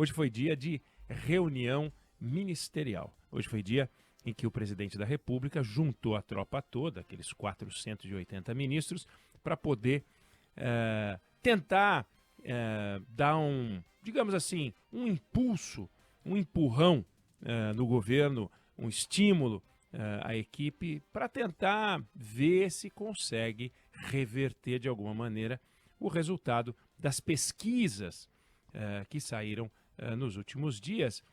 Hoje foi dia de reunião ministerial. Hoje foi dia em que o presidente da República juntou a tropa toda, aqueles 480 ministros, para poder tentar dar digamos assim, um impulso, um empurrão no governo, um estímulo à equipe para tentar ver se consegue reverter de alguma maneira o resultado das pesquisas que saíram nos últimos dias,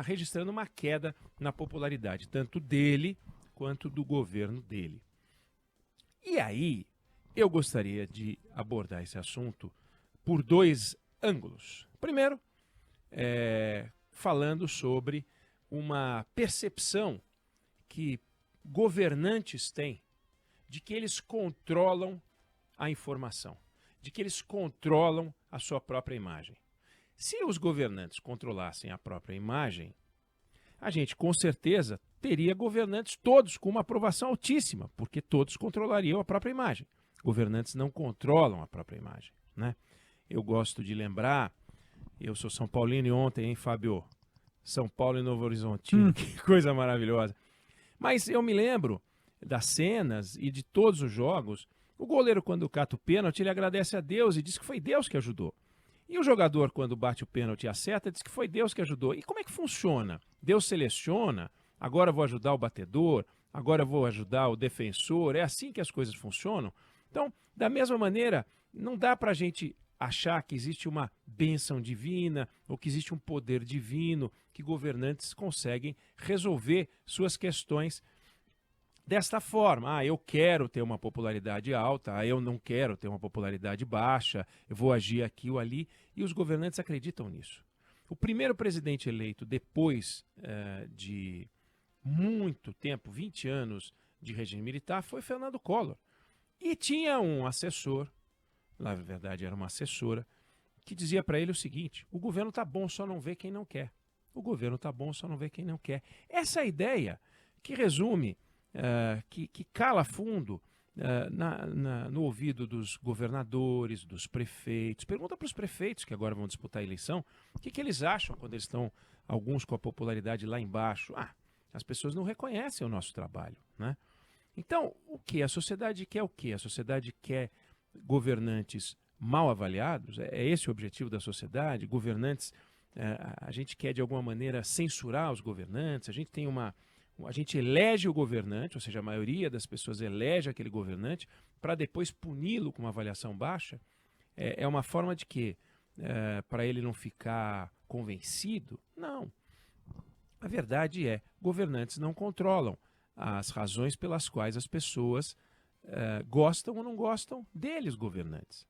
registrando uma queda na popularidade, tanto dele quanto do governo dele. E aí, eu gostaria de abordar esse assunto por dois ângulos. Primeiro, falando sobre uma percepção que governantes têm de que eles controlam a informação, de que eles controlam a sua própria imagem. Se os governantes controlassem a própria imagem, a gente com certeza teria governantes todos com uma aprovação altíssima, porque todos controlariam a própria imagem. Governantes não controlam a própria imagem, né? Eu gosto de lembrar, eu sou São Paulino e ontem, hein, Fábio? São Paulo e Novo Horizontino, que coisa maravilhosa. Mas eu me lembro das cenas e de todos os jogos, o goleiro quando cata o pênalti, ele agradece a Deus e diz que foi Deus que ajudou. E o jogador, quando bate o pênalti e acerta, diz que foi Deus que ajudou. E como é que funciona? Deus seleciona, agora eu vou ajudar o batedor, agora eu vou ajudar o defensor, é assim que as coisas funcionam? Então, da mesma maneira, não dá para a gente achar que existe uma bênção divina ou que existe um poder divino, que governantes conseguem resolver suas questões desta forma. Eu quero ter uma popularidade alta, eu não quero ter uma popularidade baixa, eu vou agir aqui ou ali, e os governantes acreditam nisso. O primeiro presidente eleito depois de muito tempo, 20 anos de regime militar, foi Fernando Collor. E tinha um assessor, na verdade era uma assessora, que dizia para ele o seguinte: o governo está bom, só não vê quem não quer. O governo está bom, só não vê quem não quer. Essa ideia que resume, que cala fundo no ouvido dos governadores, dos prefeitos. Pergunta para os prefeitos que agora vão disputar a eleição, o que eles acham quando eles estão, alguns com a popularidade lá embaixo. As pessoas não reconhecem o nosso trabalho, né? Então, o que? A sociedade quer o quê? A sociedade quer governantes mal avaliados? É esse o objetivo da sociedade? Governantes, a gente quer de alguma maneira censurar os governantes, a gente elege o governante, ou seja, a maioria das pessoas elege aquele governante para depois puni-lo com uma avaliação baixa. É uma forma de quê? Para ele não ficar convencido? Não. A verdade é, governantes não controlam as razões pelas quais as pessoas gostam ou não gostam deles, governantes.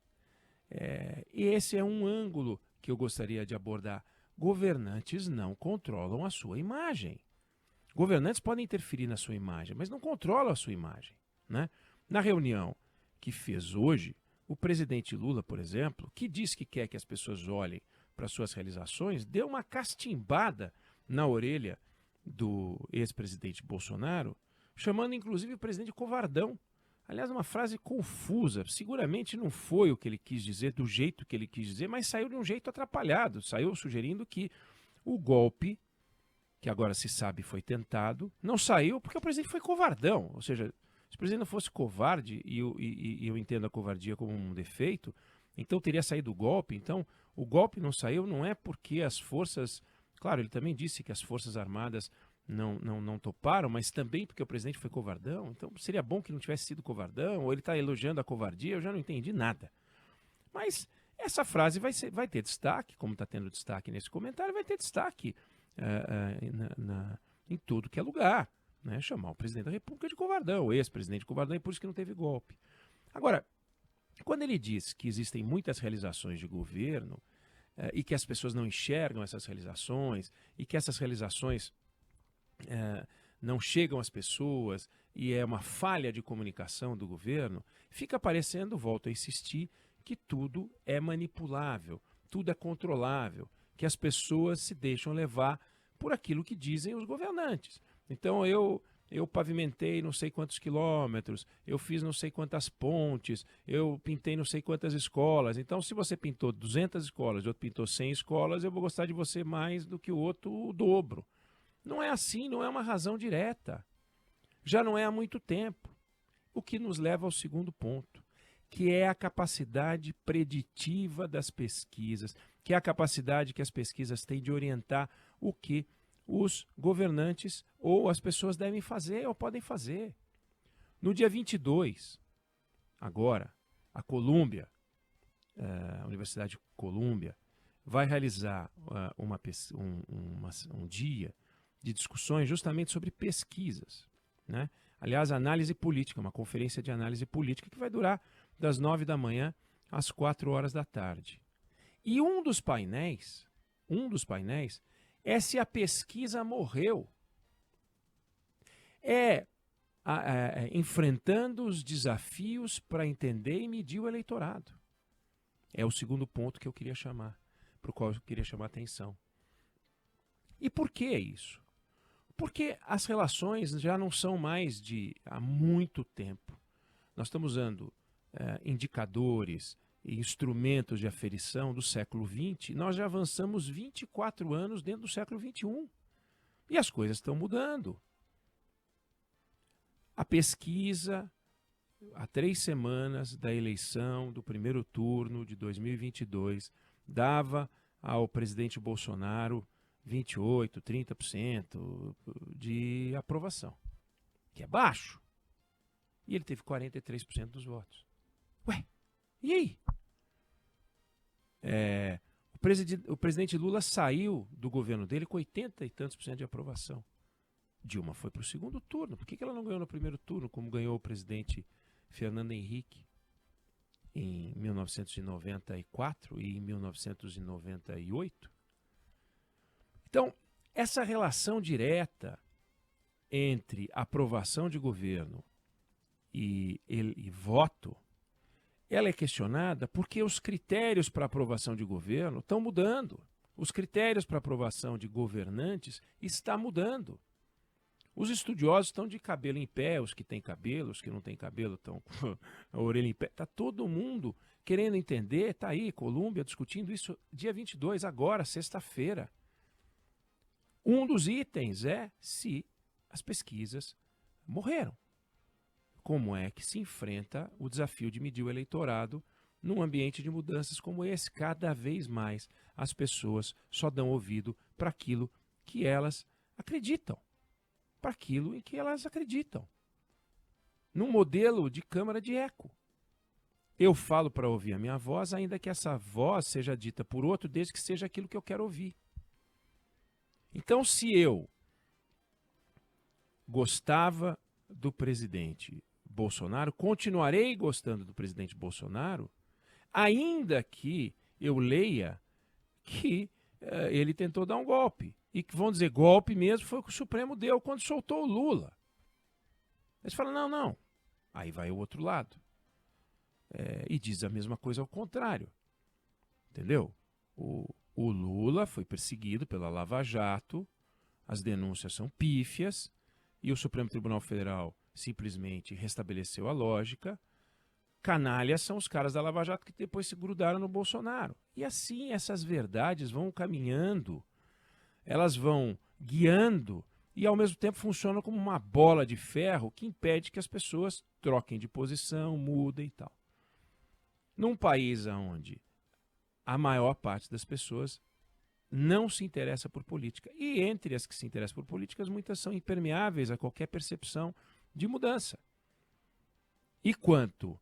E esse é um ângulo que eu gostaria de abordar. Governantes não controlam a sua imagem. Governantes podem interferir na sua imagem, mas não controlam a sua imagem, né? Na reunião que fez hoje, o presidente Lula, por exemplo, que diz que quer que as pessoas olhem para suas realizações, deu uma castimbada na orelha do ex-presidente Bolsonaro, chamando inclusive o presidente de covardão. Aliás, uma frase confusa, seguramente não foi o que ele quis dizer, do jeito que ele quis dizer, mas saiu de um jeito atrapalhado, saiu sugerindo que o golpe, que agora se sabe foi tentado, não saiu porque o presidente foi covardão. Ou seja, se o presidente não fosse covarde, e eu entendo a covardia como um defeito, então teria saído o golpe. Então, o golpe não saiu não é porque as forças... Claro, ele também disse que as Forças Armadas não toparam, mas também porque o presidente foi covardão. Então, seria bom que não tivesse sido covardão, ou ele está elogiando a covardia, eu já não entendi nada. Mas essa frase vai ter destaque, como está tendo destaque nesse comentário, vai ter destaque em tudo que é lugar, né? Chamar o presidente da República de covardão, o ex-presidente de covardão, e por isso que não teve golpe. Agora, quando ele diz que existem muitas realizações de governo e que as pessoas não enxergam essas realizações e que essas realizações não chegam às pessoas e é uma falha de comunicação do governo, fica parecendo, volto a insistir, que tudo é manipulável, tudo é controlável, que as pessoas se deixam levar por aquilo que dizem os governantes. Então eu eu pavimentei não sei quantos quilômetros, eu fiz não sei quantas pontes, eu pintei não sei quantas escolas. Então, se você pintou 200 escolas e o outro pintou 100 escolas, eu vou gostar de você mais do que o outro o dobro. Não é assim, não é uma razão direta. Já não é há muito tempo. O que nos leva ao segundo ponto, que é a capacidade preditiva das pesquisas, que é a capacidade que as pesquisas têm de orientar o que os governantes ou as pessoas devem fazer ou podem fazer. No dia 22, agora, a Colômbia, a Universidade de Colômbia, vai realizar um dia de discussões justamente sobre pesquisas, né? Aliás, análise política, uma conferência de análise política que vai durar das 9 da manhã às 4 horas da tarde. E um dos painéis é se a pesquisa morreu. Enfrentando os desafios para entender e medir o eleitorado. É o segundo ponto que eu queria chamar, para o qual eu queria chamar a atenção. E por que isso? Porque as relações já não são mais de há muito tempo. Nós estamos usando indicadores e instrumentos de aferição do século XX. Nós já avançamos 24 anos dentro do século XXI. E as coisas estão mudando. A pesquisa, há 3 semanas da eleição do primeiro turno de 2022, dava ao presidente Bolsonaro 28%, 30% de aprovação, que é baixo. E ele teve 43% dos votos. Ué, e aí? O presidente Lula saiu do governo dele com 80 e tantos % de aprovação. Dilma foi para o segundo turno. Por que ela não ganhou no primeiro turno, como ganhou o presidente Fernando Henrique em 1994 e em 1998? Então, essa relação direta entre aprovação de governo e voto, ela é questionada porque os critérios para aprovação de governo estão mudando. Os critérios para aprovação de governantes estão mudando. Os estudiosos estão de cabelo em pé, os que têm cabelo, os que não têm cabelo estão com a orelha em pé. Está todo mundo querendo entender, está aí, Colômbia, discutindo isso dia 22, agora, sexta-feira. Um dos itens é se as pesquisas morreram. Como é que se enfrenta o desafio de medir o eleitorado num ambiente de mudanças como esse? Cada vez mais as pessoas só dão ouvido para aquilo que elas acreditam. Para aquilo em que elas acreditam. Num modelo de câmara de eco. Eu falo para ouvir a minha voz, ainda que essa voz seja dita por outro, desde que seja aquilo que eu quero ouvir. Então, se eu gostava do presidente Bolsonaro, continuarei gostando do presidente Bolsonaro, ainda que eu leia que ele tentou dar um golpe. E que vão dizer, golpe mesmo foi o que o Supremo deu quando soltou o Lula. Eles falam, não. Aí vai o outro lado. E diz a mesma coisa ao contrário. Entendeu? O Lula foi perseguido pela Lava Jato, as denúncias são pífias, e o Supremo Tribunal Federal simplesmente restabeleceu a lógica. Canalhas são os caras da Lava Jato que depois se grudaram no Bolsonaro. E assim essas verdades vão caminhando, elas vão guiando e ao mesmo tempo funcionam como uma bola de ferro que impede que as pessoas troquem de posição, mudem e tal. Num país onde a maior parte das pessoas não se interessa por política. E entre as que se interessam por políticas, muitas são impermeáveis a qualquer percepção de mudança. E quanto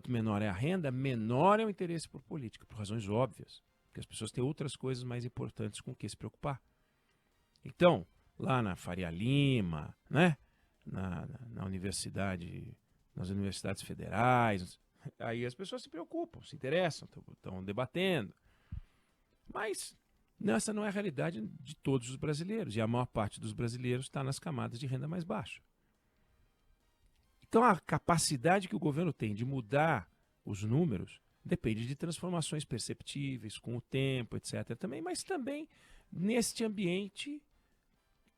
menor é a renda, menor é o interesse por política, por razões óbvias. Porque as pessoas têm outras coisas mais importantes com que se preocupar. Então, lá na Faria Lima, né? na universidade, nas universidades federais, aí as pessoas se preocupam, se interessam, estão debatendo. Mas essa não é a realidade de todos os brasileiros. E a maior parte dos brasileiros está nas camadas de renda mais baixa. Então a capacidade que o governo tem de mudar os números depende de transformações perceptíveis com o tempo, etc. também, mas também neste ambiente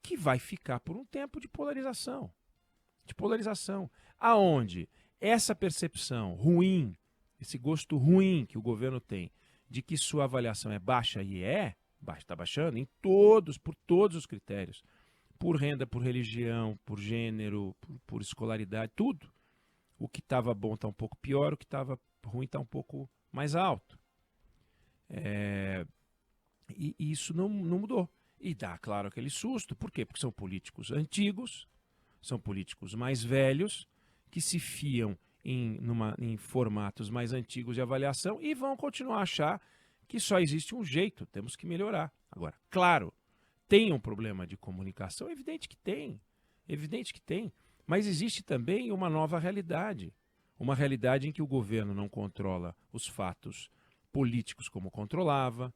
que vai ficar por um tempo de polarização. De polarização. Aonde essa percepção ruim, esse gosto ruim que o governo tem de que sua avaliação é baixa e está baixando por todos os critérios, por renda, por religião, por gênero, por escolaridade, tudo. O que estava bom está um pouco pior, o que estava ruim está um pouco mais alto. E isso não mudou. E dá, claro, aquele susto. Por quê? Porque são políticos antigos, são políticos mais velhos, que se fiam em formatos mais antigos de avaliação e vão continuar a achar que só existe um jeito, temos que melhorar. Agora, claro, tem um problema de comunicação? Evidente que tem. Evidente que tem. Mas existe também uma nova realidade. Uma realidade em que o governo não controla os fatos políticos como controlava,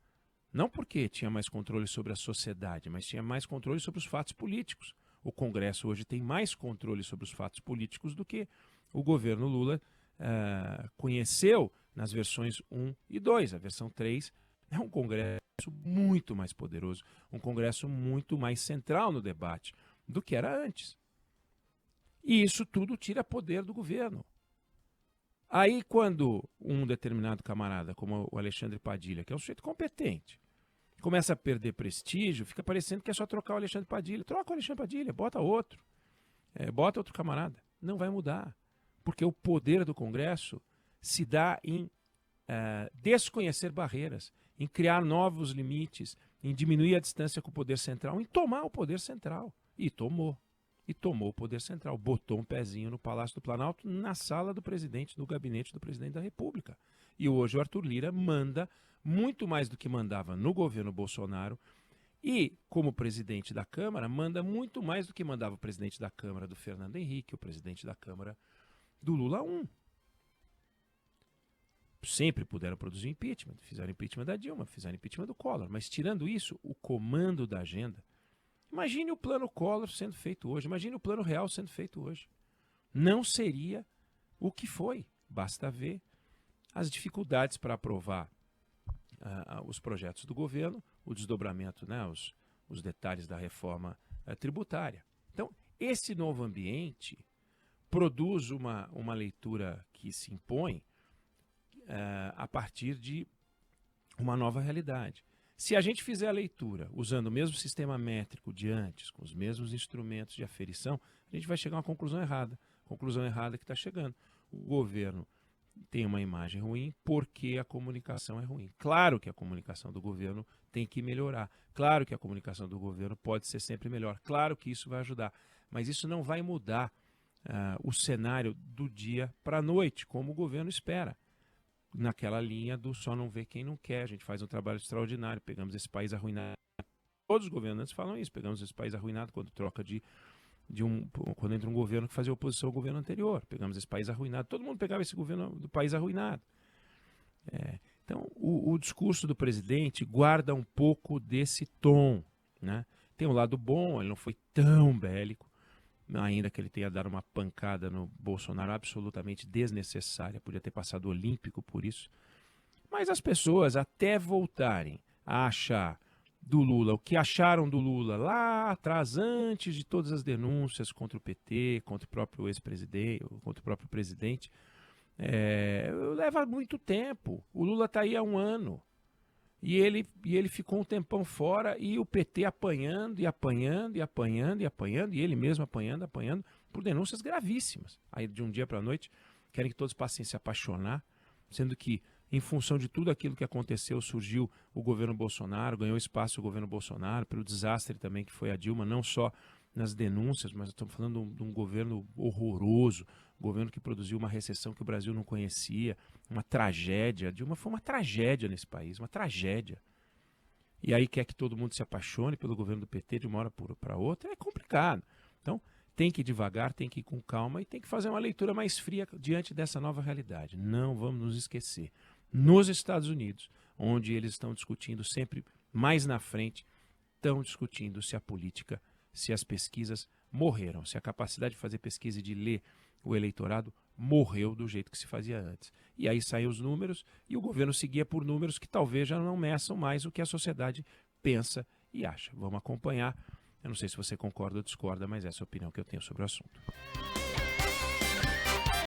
não porque tinha mais controle sobre a sociedade, mas tinha mais controle sobre os fatos políticos. O Congresso hoje tem mais controle sobre os fatos políticos do que o governo Lula conheceu nas versões 1 e 2. A versão 3 é um Congresso muito mais poderoso, um Congresso muito mais central no debate do que era antes. E isso tudo tira poder do governo. Aí quando um determinado camarada, como o Alexandre Padilha, que é um sujeito competente, começa a perder prestígio, fica parecendo que é só trocar o Alexandre Padilha. Troca o Alexandre Padilha, bota outro. Bota outro camarada. Não vai mudar. Porque o poder do Congresso se dá em desconhecer barreiras, em criar novos limites, em diminuir a distância com o poder central, em tomar o poder central. E tomou. E tomou o poder central. Botou um pezinho no Palácio do Planalto, na sala do presidente, do gabinete do presidente da República. E hoje o Arthur Lira manda muito mais do que mandava no governo Bolsonaro e, como presidente da Câmara, manda muito mais do que mandava o presidente da Câmara do Fernando Henrique, o presidente da Câmara do Lula 1. Sempre puderam produzir impeachment, fizeram impeachment da Dilma, fizeram impeachment do Collor, mas tirando isso, o comando da agenda. Imagine o plano Collor sendo feito hoje, imagine o plano real sendo feito hoje. Não seria o que foi, basta ver as dificuldades para aprovar os projetos do governo, o desdobramento, né, os detalhes da reforma tributária. Então, esse novo ambiente produz uma leitura que se impõe a partir de uma nova realidade. Se a gente fizer a leitura usando o mesmo sistema métrico de antes, com os mesmos instrumentos de aferição, a gente vai chegar a uma conclusão errada. Conclusão errada que está chegando. O governo tem uma imagem ruim porque a comunicação é ruim. Claro que a comunicação do governo tem que melhorar. Claro que a comunicação do governo pode ser sempre melhor. Claro que isso vai ajudar. Mas isso não vai mudar o cenário do dia para a noite, como o governo espera. Naquela linha do só não vê quem não quer. A gente faz um trabalho extraordinário. Pegamos esse país arruinado. Todos os governantes falam isso. Pegamos esse país arruinado quando troca quando entra um governo que fazia oposição ao governo anterior. Pegamos esse país arruinado. Todo mundo pegava esse governo do país arruinado. Então, o discurso do presidente guarda um pouco desse tom, né? Tem um lado bom, ele não foi tão bélico, ainda que ele tenha dado uma pancada no Bolsonaro absolutamente desnecessária, podia ter passado olímpico por isso. Mas as pessoas até voltarem a achar do Lula o que acharam do Lula lá atrás, antes de todas as denúncias contra o PT, contra o próprio ex-presidente, contra o próprio presidente, leva muito tempo. O Lula está aí há 1 ano. E ele ficou um tempão fora e o PT apanhando, e apanhando, e apanhando, e apanhando, e ele mesmo apanhando, apanhando, por denúncias gravíssimas. Aí de um dia para a noite querem que todos passem a se apaixonar, sendo que em função de tudo aquilo que aconteceu, surgiu o governo Bolsonaro, ganhou espaço o governo Bolsonaro, pelo desastre também que foi a Dilma, não só nas denúncias, mas estamos falando de um governo horroroso, um governo que produziu uma recessão que o Brasil não conhecia, uma tragédia. A Dilma foi uma tragédia nesse país, uma tragédia. E aí quer que todo mundo se apaixone pelo governo do PT de uma hora para outra, é complicado. Então, tem que ir devagar, tem que ir com calma e tem que fazer uma leitura mais fria diante dessa nova realidade. Não vamos nos esquecer. Nos Estados Unidos, onde eles estão discutindo sempre mais na frente, estão discutindo se a política, se as pesquisas morreram, se a capacidade de fazer pesquisa e de ler o eleitorado morreu do jeito que se fazia antes. E aí saem os números e o governo seguia por números que talvez já não meçam mais o que a sociedade pensa e acha. Vamos acompanhar Eu não sei se você concorda ou discorda, mas essa é a opinião que eu tenho sobre o assunto.